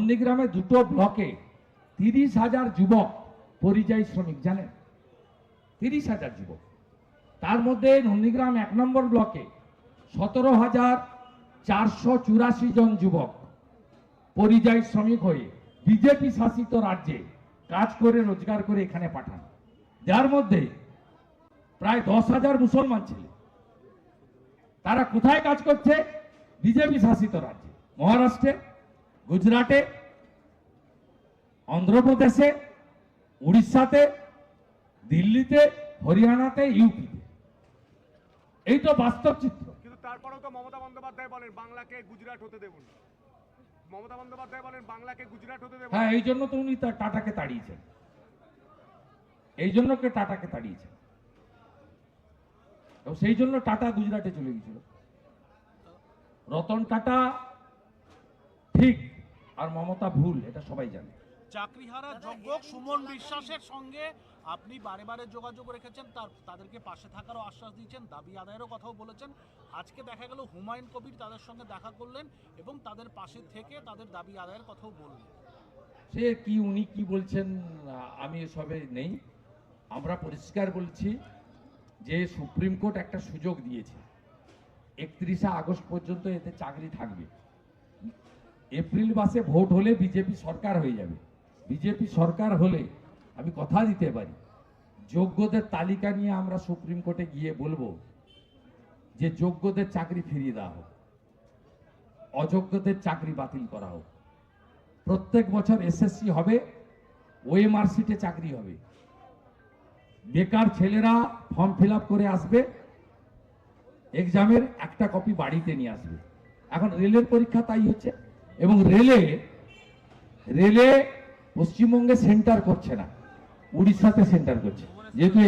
নন্দীগ্রামে দুটো ব্লকে 30,000 যুবক পরিযায়ী শ্রমিক, জানেন? 30,000 যুবক। তার মধ্যে নন্দীগ্রাম 1 নম্বর ব্লকে 17,484 জন যুবক পরিযায়ী শ্রমিক হয়ে বিজেপি শাসিত রাজ্যে কাজ করে রোজগার করে এখানে পাঠান, যার মধ্যে প্রায় 10,000 মুসলমান ছেলে। তারা কোথায় কাজ করছে? বিজেপি শাসিত রাজ্যে, মহারাষ্ট্রে, গুজরাটে, অন্ধ্রপ্রদেশে, উড়িষ্যাতে, দিল্লিতে, হরিয়ানাতে, ইউপিতে। এই তো বাস্তব চিত্র। কিন্তু তারপরেও তো মমতা বন্দ্যোপাধ্যায় বলেন বাংলাকে গুজরাট হতে দেব না। মমতা বন্দ্যোপাধ্যায় বলেন বাংলাকে গুজরাট হতে দেব না। হ্যাঁ, এই জন্য তো উনি টাটাকে তাড়িয়েছেন, এই জন্য কে টাটাকে তাড়িয়েছেন, সেই জন্য টাটা গুজরাটে চলে গেছিল। রতন টাটা ঠিক আর মমতা ভুল, এটা সবাই জানে। চাকরিহারা যজ্ঞ সুমন বিশ্বাসের সঙ্গে আপনি বারে বারে যোগাযোগ রেখেছেন, তাদেরকে পাশে থাকারও আশ্বাস দিয়েছেন, দাবি আদায়েরও কথাও বলেছেন। আজকে দেখা গেল হুমায়ুন কবির তাদের সঙ্গে দেখা করলেন এবং তাদের পাশে থেকে তাদের দাবি আদায়ের কথাও বললেন। সে কি উনি কি বলছেন আমি এসবে নেই। আমরা পরিষ্কার বলছি যে সুপ্রিম কোর্ট একটা সুযোগ দিয়েছে, 31শে আগস্ট পর্যন্ত এতে চাকরি থাকবে। এপ্রিল মাসে ভোট হলে বিজেপি সরকার হয়ে যাবে। বিজেপি সরকার হলে আমি কথা দিতে পারি, যোগ্যদের তালিকা নিয়ে আমরা সুপ্রিম কোর্টে গিয়ে বলবো যে যোগ্যদের চাকরি ফিরিয়ে দেওয়া হোক, অযোগ্যদের চাকরি বাতিল করা হোক। প্রত্যেক বছর এসএসসি হবে, ওএমআর সিটে চাকরি হবে। বেকার ছেলেরা ফর্ম ফিল আপ করে আসবে, এক্সামের একটা কপি বাড়িতে নিয়ে আসবে। এখন রেলের পরীক্ষা তাই হচ্ছে, এবং রেলে পশ্চিমবঙ্গে সেন্টার করছে না, উড়িষ্যাতে সেন্টার করছে। যেহেতু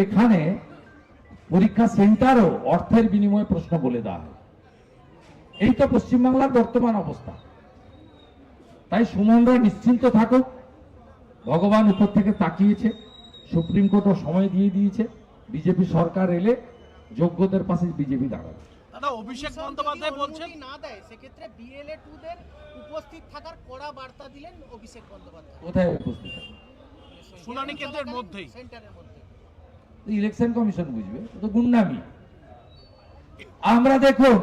এখানে পরীক্ষা সেন্টারও অর্থের বিনিময়ে প্রশ্ন বলে দেওয়া হয়। এই তো পশ্চিমবাংলার বর্তমান অবস্থা। তাই সুমনরা নিশ্চিন্ত থাকুক, ভগবান উপর থেকে তাকিয়েছে, সুপ্রিম কোর্টও সময় দিয়ে দিয়েছে। বিজেপি সরকার এলে যোগ্যদের পাশে বিজেপি দাঁড়াবে। দাদা, অভিষেক বন্দ্যোপাধ্যায় বলছেন না দেয় সেক্ষেত্রে বিএলএ2 দের উপস্থিত থাকার কড়া বার্তা দিলেন অভিষেক বন্দ্যোপাধ্যায়। কোথায় উপস্থিত থাকবে? শুনানি কেন্দ্রের মধ্যেই, সেন্টারের মধ্যে। ইলেকশন কমিশন বুঝবে, তো গুন্ডামি। আমরা দেখুন,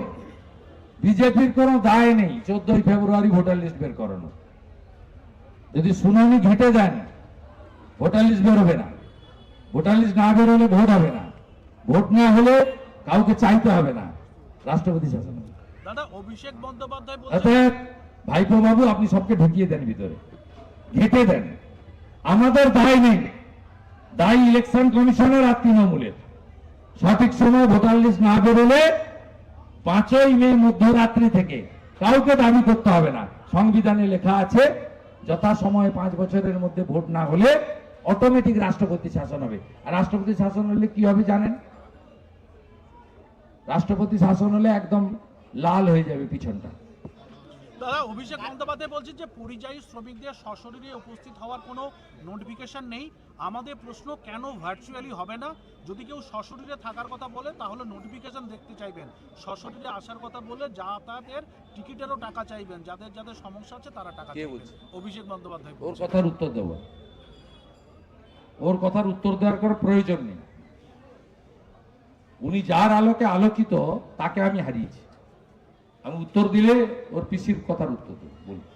বিজেপির কোনো দায় নেই 14ই ফেব্রুয়ারি ভোটার লিস্ট বের করানো। যদি শুনানি ঘেটে দেন, ভোটার লিস্ট বেরোবে না। ভোটার লিস্ট না বেরোলে ভোট হবে না, ভোট না হলে কাউকে চাইতে হবে না, রাষ্ট্রপতি শাসন হবে। দাদা, অভিষেক বন্দ্যোপাধ্যায় অতএব ভাইপো বাবু আপনি সবকে ঢুকিয়ে দেন ভিতরে, ঘেটে দেন। আমাদের দায় নেই, দায়ী ইলেকশন কমিশনের আর তৃণমূলের। সঠিক সময় ভোটার লিস্ট না বেরোলে 5ই মে মধ্যরাত্রি থেকে কাউকে দাবি করতে হবে না। সংবিধানে লেখা আছে যথাসময়ে 5 বছরের মধ্যে ভোট না হলে অটোমেটিক রাষ্ট্রপতি শাসন হবে। আর রাষ্ট্রপতি শাসন হলে কি হবে জানেন? রাষ্ট্রপতি শাসন হলে একদম লাল হয়ে যাবে পিছনটা। দাদা, অভিষেক বন্দ্যোপাধ্যায় বলছেন যে পরিযায়ী শ্রমিকদের সশরীরে উপস্থিত হওয়ার কোনো নোটিফিকেশন নেই। আমাদের প্রশ্ন, কেন ভার্চুয়ালি হবে না? যদি কেউ সশরীরে থাকার কথা বলে তাহলে নোটিফিকেশন দেখতে চাইবেন, সশরীরে আসার কথা বলে যাতায়াতের টিকিটেরও টাকা চাইবেন, যাদের যাদের সমস্যা আছে তারা টাকা চাইবেন। অভিষেক বন্দ্যোপাধ্যায় ওর কথার উত্তর দেব, ওর কথার উত্তর দেওয়ার কোনো প্রয়োজন নেই। উনি যার আলোকে আলোকিত তাকে আমি হারিয়েছি। আমি উত্তর দিলে ওর পিসির কথার উত্তর দেব, বলুন।